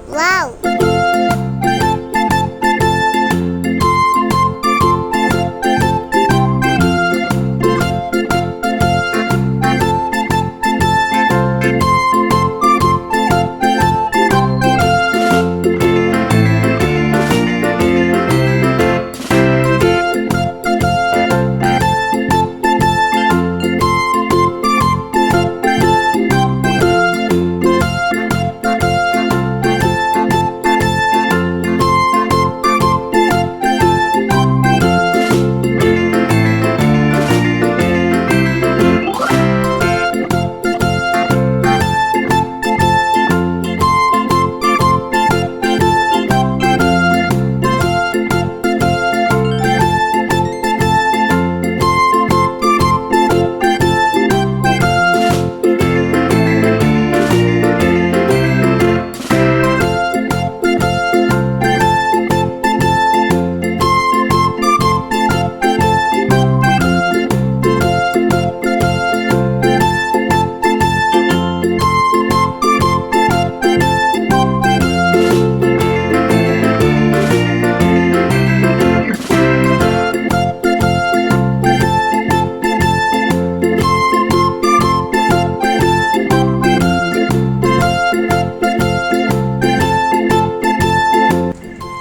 Wow!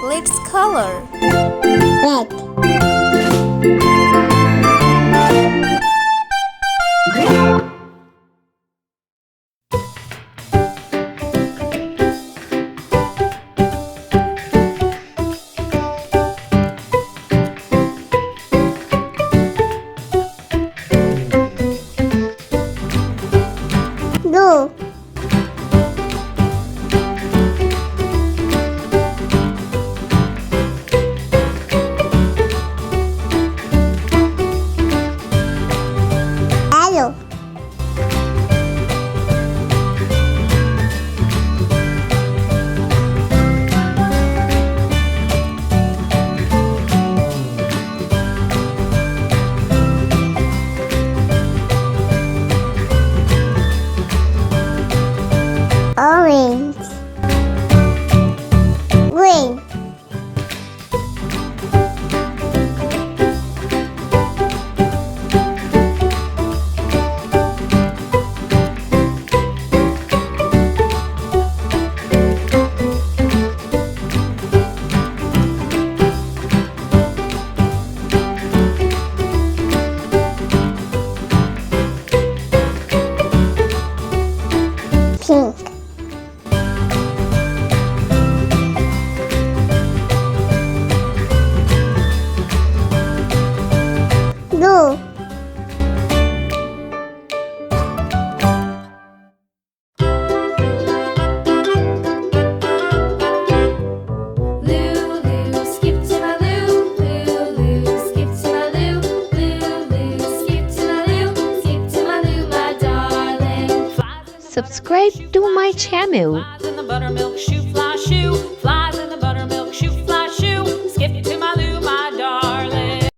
Let's color. Blue. Yellow. Orange. Green. Pink. Blue. Lulu, skip to my Lou. Lulu, skip to my Lou. Lulu, skip to my Lou. Skip to my Lou, my darling. Subscribe to my channel. Flies in the buttermilk shoe, fly shoe, fly.